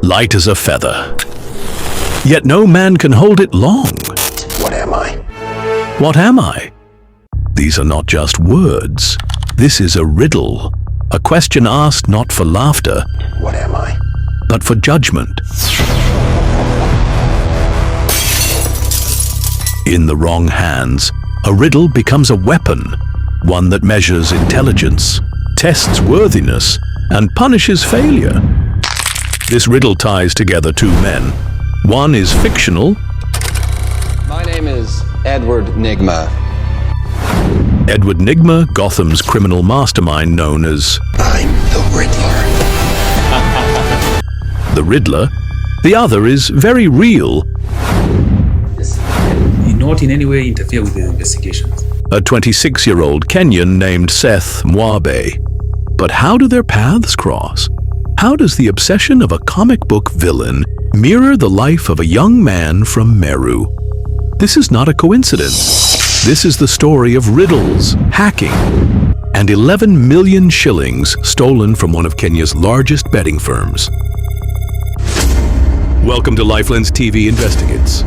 light as a feather. Yet no man can hold it long. What am I? What am I? These are not just words. This is a riddle, a question asked not for laughter, What am I? but for judgment. In the wrong hands, a riddle becomes a weapon, one that measures intelligence, tests worthiness, and punishes failure. This riddle ties together two men. One is fictional. My name is Edward Nigma. Edward Nigma, Gotham's criminal mastermind known as I'm the Riddler. the Riddler. The other is very real, Did not in any way interfere with the investigations. a 26-year-old Kenyan named Seth Mwabe. But how do their paths cross? How does the obsession of a comic book villain mirror the life of a young man from Meru? This is not a coincidence. This is the story of riddles, hacking, and 11 million shillings stolen from one of Kenya's largest betting firms. Welcome to LifeLens TV Investigates.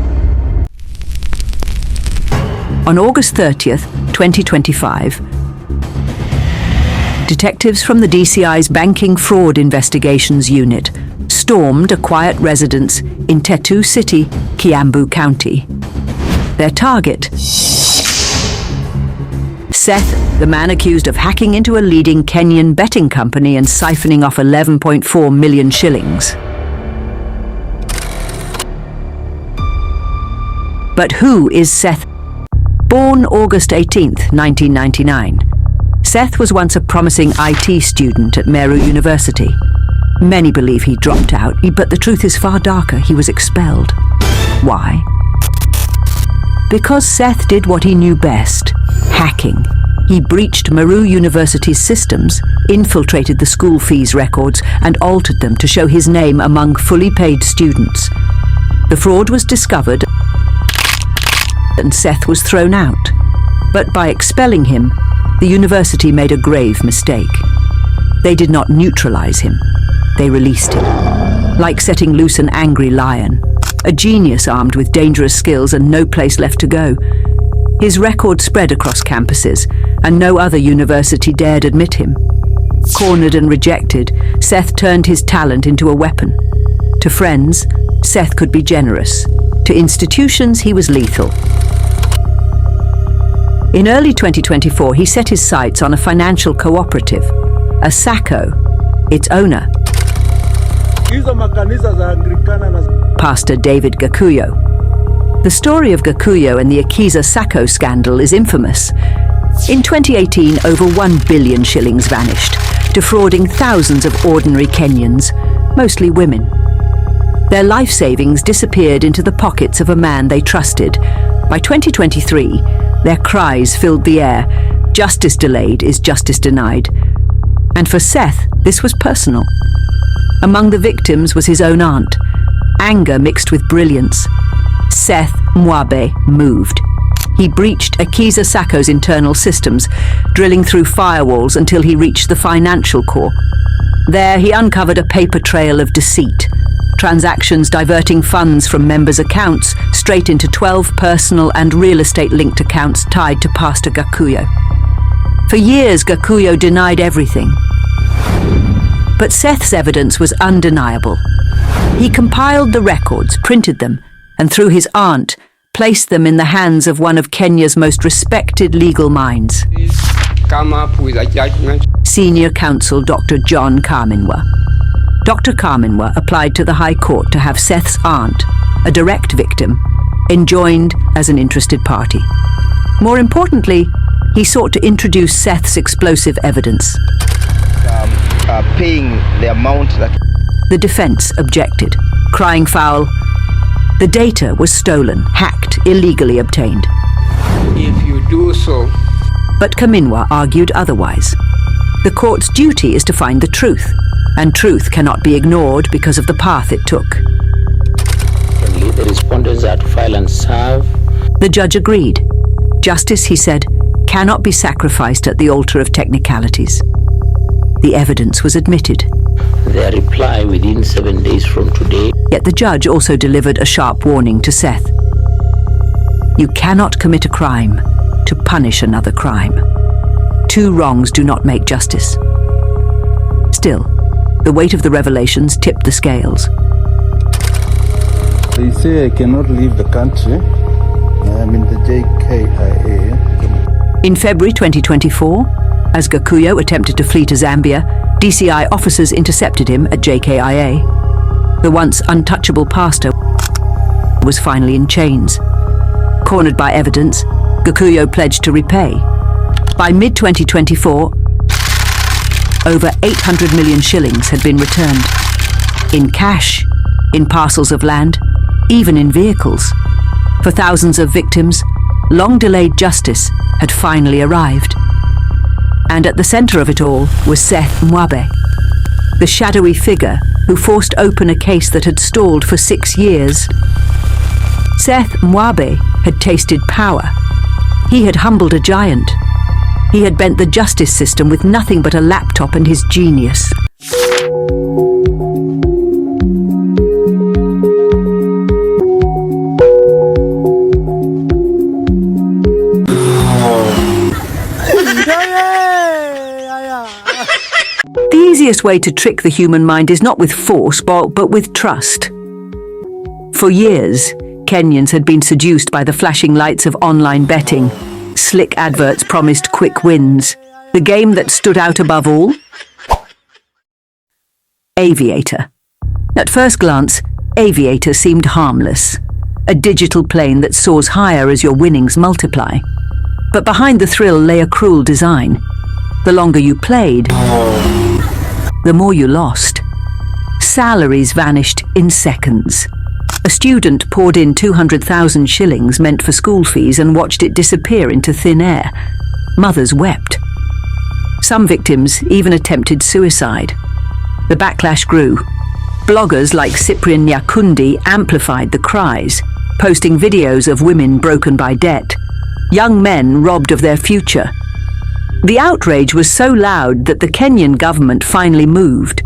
On August 30th, 2025, detectives from the DCI's Banking Fraud Investigations Unit stormed a quiet residence in Tetu City, Kiambu County. Their target: Seth, the man accused of hacking into a leading Kenyan betting company and siphoning off 11.4 million shillings. But who is Seth? Born August 18th, 1999, Seth was once a promising IT student at Meru University. Many believe he dropped out, but the truth is far darker. He was expelled. Why? Because Seth did what he knew best: hacking. He breached Meru University's systems, infiltrated the school fees records, and altered them to show his name among fully paid students. The fraud was discovered, and Seth was thrown out. But by expelling him, the university made a grave mistake. They did not neutralize him. They released him. Like setting loose an angry lion, a genius armed with dangerous skills and no place left to go. His record spread across campuses, and no other university dared admit him. Cornered and rejected, Seth turned his talent into a weapon. To friends, Seth could be generous. To institutions, he was lethal. In early 2024, he set his sights on a financial cooperative, a SACCO. Its owner, Pastor David Gakuyo. The story of Gakuyo and the Akiza SACCO scandal is infamous. In 2018, over 1 billion shillings vanished, defrauding thousands of ordinary Kenyans, mostly women. Their life savings disappeared into the pockets of a man they trusted. By 2023, their cries filled the air: justice delayed is justice denied. And for Seth, this was personal. Among the victims was his own aunt. Anger mixed with brilliance. Seth Mwabe moved. He breached Akiza SACCO's internal systems, drilling through firewalls until he reached the financial core. There, he uncovered a paper trail of deceit. Transactions diverting funds from members' accounts straight into 12 personal and real estate-linked accounts tied to Pastor Gakuyo. For years, Gakuyo denied everything. But Seth's evidence was undeniable. He compiled the records, printed them, and through his aunt, placed them in the hands of one of Kenya's most respected legal minds. Come up with a judgment. Senior counsel Dr. John Kaminwa. Dr. Kaminwa applied to the High Court to have Seth's aunt, a direct victim, enjoined as an interested party. More importantly, he sought to introduce Seth's explosive evidence. Paying the amount that... The defense objected, crying foul. The data was stolen, hacked, illegally obtained. If you do so, But Kaminwa argued otherwise. The court's duty is to find the truth, and truth cannot be ignored because of the path it took. The respondents are to file and serve. The judge agreed. Justice, he said, cannot be sacrificed at the altar of technicalities. The evidence was admitted. their reply within 7 days from today. Yet the judge also delivered a sharp warning to Seth. You cannot commit a crime to punish another crime. Two wrongs do not make justice. Still, the weight of the revelations tipped the scales. They say I cannot leave the country. I'm in the JKIA. In February 2024, as Gakuyo attempted to flee to Zambia, DCI officers intercepted him at JKIA. The once untouchable pastor was finally in chains. Cornered by evidence, Gakuyo pledged to repay. By mid-2024, over 800 million shillings had been returned. In cash, in parcels of land, even in vehicles. For thousands of victims, long-delayed justice had finally arrived. And at the center of it all was Seth Mwabe, the shadowy figure who forced open a case that had stalled for 6 years. Seth Mwabe had tasted power. He had humbled a giant. He had bent the justice system with nothing but a laptop and his genius. The easiest way to trick the human mind is not with force, but with trust. For years, Kenyans had been seduced by the flashing lights of online betting. Slick adverts promised quick wins. The game that stood out above all? Aviator. At first glance, Aviator seemed harmless. A digital plane that soars higher as your winnings multiply. But behind the thrill lay a cruel design. The longer you played, the more you lost. Salaries vanished in seconds. A student poured in 200,000 shillings meant for school fees and watched it disappear into thin air. Mothers wept. Some victims even attempted suicide. The backlash grew. Bloggers like Cyprian Nyakundi amplified the cries, posting videos of women broken by debt, young men robbed of their future. The outrage was so loud that the Kenyan government finally moved.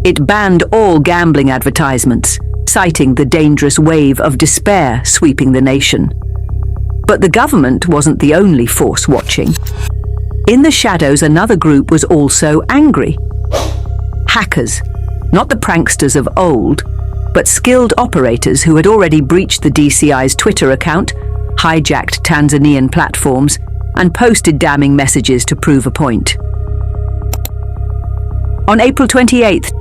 It banned all gambling advertisements, citing the dangerous wave of despair sweeping the nation. But the government wasn't the only force watching. In the shadows, another group was also angry. Hackers, not the pranksters of old, but skilled operators who had already breached the DCI's Twitter account, hijacked Tanzanian platforms, and posted damning messages to prove a point. On April 28th,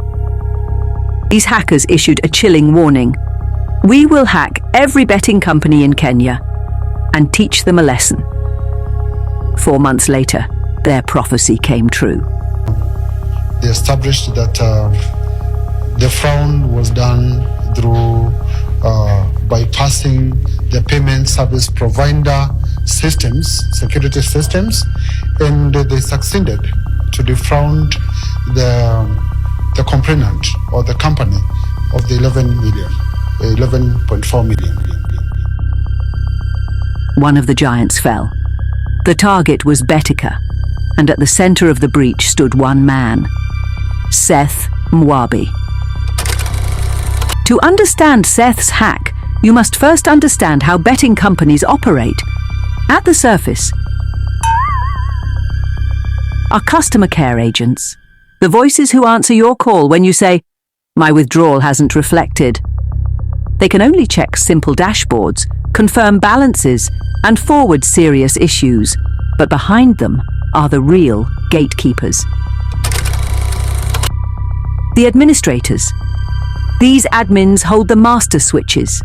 these hackers issued a chilling warning. We will hack every betting company in Kenya and teach them a lesson. 4 months later, their prophecy came true. They established that the fraud was done through bypassing the payment service provider systems, security systems, and they succeeded to defraud the complainant or the company of the 11.4 million. One of the giants fell. The target was Betika, and at the center of the breach stood one man, Seth Mwabe. To understand Seth's hack, you must first understand how betting companies operate. At the surface are customer care agents, the voices who answer your call when you say, "My withdrawal hasn't reflected." They can only check simple dashboards, confirm balances, and forward serious issues. But behind them are the real gatekeepers. The administrators. These admins hold the master switches.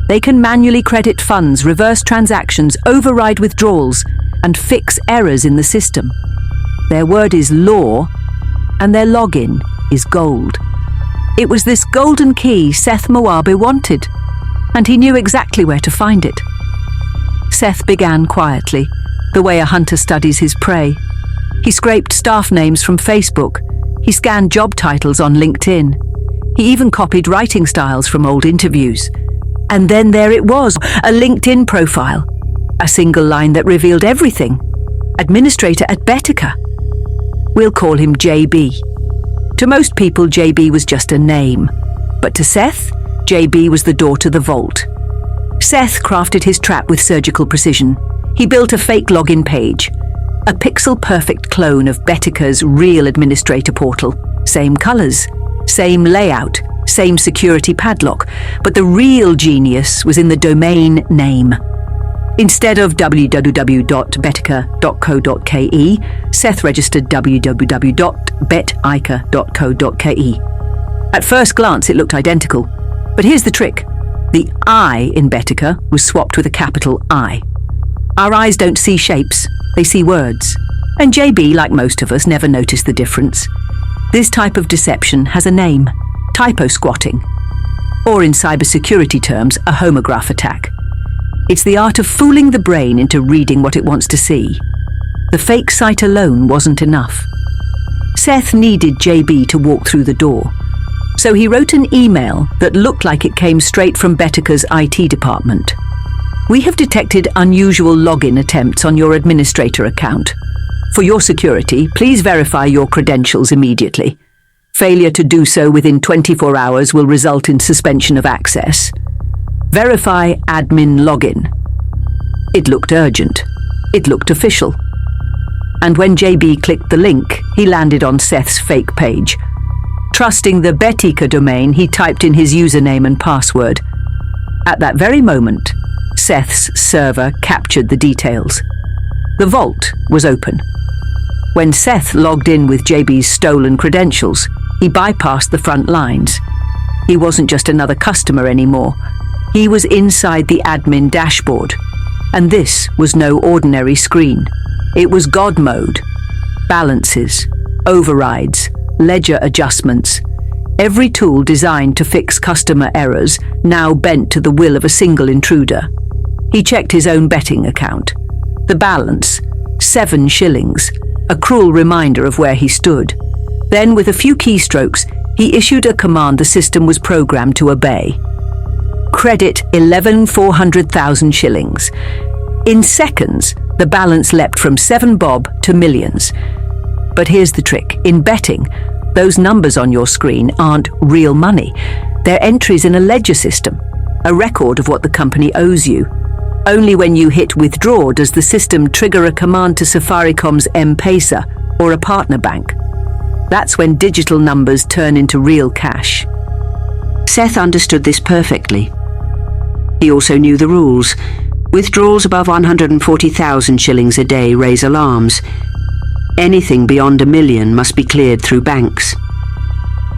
They can manually credit funds, reverse transactions, override withdrawals, and fix errors in the system. Their word is law, and their login is gold. It was this golden key Seth Mwabe wanted, and he knew exactly where to find it. Seth began quietly, the way a hunter studies his prey. He scraped staff names from Facebook. He scanned job titles on LinkedIn. He even copied writing styles from old interviews. And then there it was, a LinkedIn profile. A single line that revealed everything. Administrator at Betika. We'll call him JB. To most people, JB was just a name. But to Seth, JB was the door to the vault. Seth crafted his trap with surgical precision. He built a fake login page, a pixel-perfect clone of Betika's real administrator portal. Same colors, same layout, same security padlock, but the real genius was in the domain name. Instead of www.betika.co.ke, Seth registered www.betika.co.ke. At first glance, it looked identical, but here's the trick. The I in Betika was swapped with a capital I. Our eyes don't see shapes, they see words. And JB, like most of us, never noticed the difference. This type of deception has a name, typo squatting, or in cybersecurity terms, a homograph attack. It's the art of fooling the brain into reading what it wants to see. The fake site alone wasn't enough. Seth needed JB to walk through the door. So he wrote an email that looked like it came straight from Betika's IT department. We have detected unusual login attempts on your administrator account. For your security, please verify your credentials immediately. Failure to do so within 24 hours will result in suspension of access. Verify admin login. It looked urgent. It looked official. And when JB clicked the link, he landed on Seth's fake page. Trusting the Betika domain, he typed in his username and password. At that very moment, Seth's server captured the details. The vault was open. When Seth logged in with JB's stolen credentials, he bypassed the front lines. He wasn't just another customer anymore. He was inside the admin dashboard. And this was no ordinary screen. It was God mode. Balances, overrides, ledger adjustments. Every tool designed to fix customer errors now bent to the will of a single intruder. He checked his own betting account. The balance, 7 shillings, a cruel reminder of where he stood. Then, with a few keystrokes, he issued a command the system was programmed to obey. Credit 11,400,000 shillings. In seconds, the balance leapt from 7 bob to millions. But here's the trick. In betting, those numbers on your screen aren't real money. They're entries in a ledger system, a record of what the company owes you. Only when you hit withdraw does the system trigger a command to Safaricom's M-Pesa or a partner bank. That's when digital numbers turn into real cash. Seth understood this perfectly. He also knew the rules. Withdrawals above 140,000 shillings a day raise alarms. Anything beyond $1 million must be cleared through banks.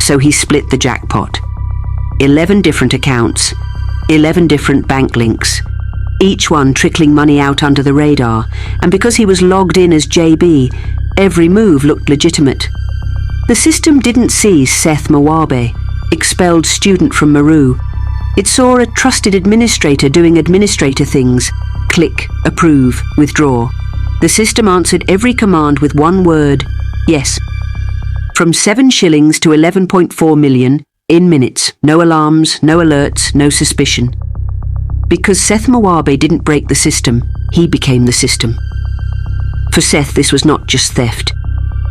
So he split the jackpot. 11 different accounts, 11 different bank links, each one trickling money out under the radar, and because he was logged in as JB, every move looked legitimate. The system didn't see Seth Mwabe, expelled student from Maru. It saw a trusted administrator doing administrator things. Click, approve, withdraw. The system answered every command with one word, yes. From 7 shillings to 11.4 million, in minutes. No alarms, no alerts, no suspicion. Because Seth Mwabe didn't break the system, he became the system. For Seth, this was not just theft.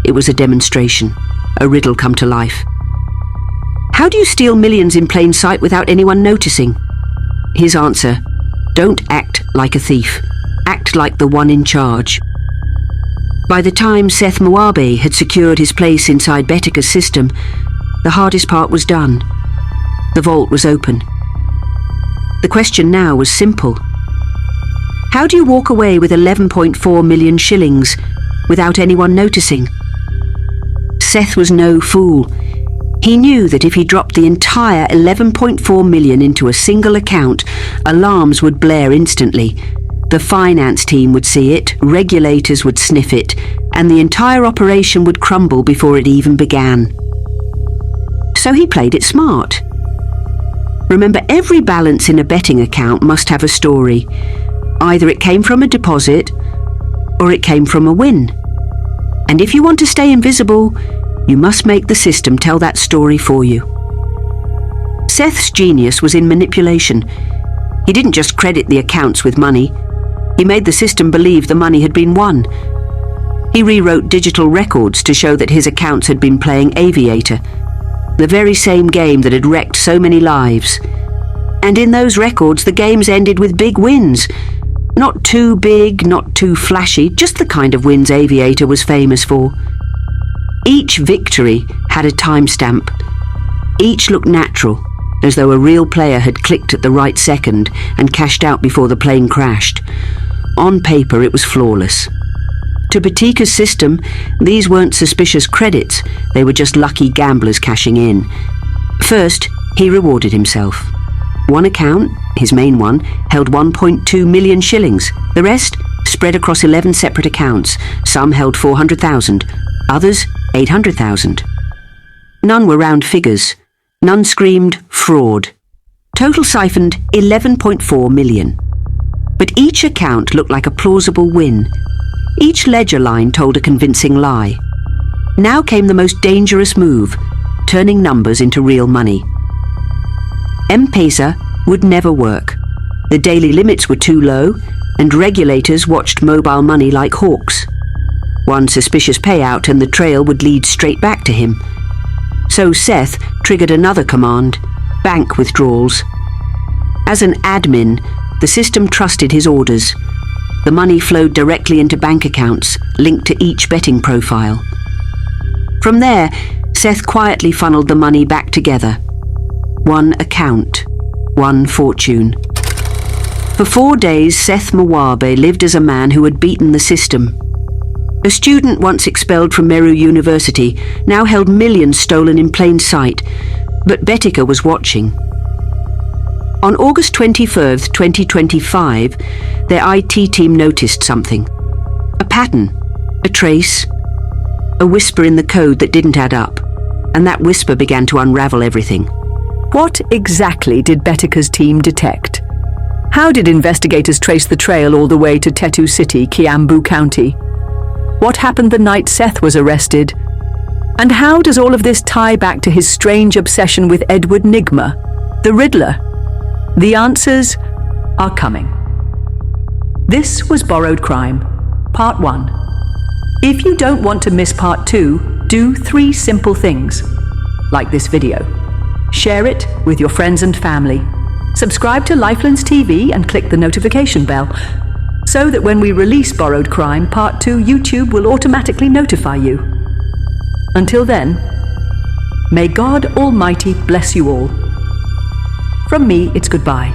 It was a demonstration, a riddle come to life. How do you steal millions in plain sight without anyone noticing? His answer, don't act like a thief. Act like the one in charge. By the time Seth Mwabe had secured his place inside Betika's system, the hardest part was done. The vault was open. The question now was simple. How do you walk away with 11.4 million shillings without anyone noticing? Seth was no fool. He knew that if he dropped the entire 11.4 million into a single account, alarms would blare instantly. The finance team would see it, regulators would sniff it, and the entire operation would crumble before it even began. So he played it smart. Remember, every balance in a betting account must have a story. Either it came from a deposit, or it came from a win. And if you want to stay invisible, you must make the system tell that story for you. Seth's genius was in manipulation. He didn't just credit the accounts with money. He made the system believe the money had been won. He rewrote digital records to show that his accounts had been playing Aviator, the very same game that had wrecked so many lives. And in those records, the games ended with big wins. Not too big, not too flashy, just the kind of wins Aviator was famous for. Each victory had a timestamp. Each looked natural, as though a real player had clicked at the right second and cashed out before the plane crashed. On paper, it was flawless. To Betika's system, these weren't suspicious credits, they were just lucky gamblers cashing in. First, he rewarded himself. One account, his main one, held 1.2 million shillings. The rest, spread across 11 separate accounts. Some held 400,000, others 800,000. None were round figures. None screamed fraud. Total siphoned 11.4 million. But each account looked like a plausible win. Each ledger line told a convincing lie. Now came the most dangerous move, turning numbers into real money. M-Pesa would never work. The daily limits were too low, and regulators watched mobile money like hawks. One suspicious payout and the trail would lead straight back to him. So Seth triggered another command, bank withdrawals. As an admin, the system trusted his orders. The money flowed directly into bank accounts, linked to each betting profile. From there, Seth quietly funneled the money back together. One account, one fortune. For 4 days, Seth Mwabe lived as a man who had beaten the system. A student once expelled from Meru University now held millions stolen in plain sight, but Betika was watching. On August 23rd, 2025, their IT team noticed something. A pattern, a trace, a whisper in the code that didn't add up, and that whisper began to unravel everything. What exactly did Betika's team detect? How did investigators trace the trail all the way to Tetu City, Kiambu County? What happened the night Seth was arrested? And how does all of this tie back to his strange obsession with Edward Nigma, the Riddler? The answers are coming. This was Borrowed Crime, Part 1. If you don't want to miss Part 2, do 3 simple things. Like this video. Share it with your friends and family. Subscribe to LifeLens TV and click the notification bell, so that when we release Borrowed Crime Part 2, YouTube will automatically notify you. Until then, may God Almighty bless you all. From me, it's goodbye.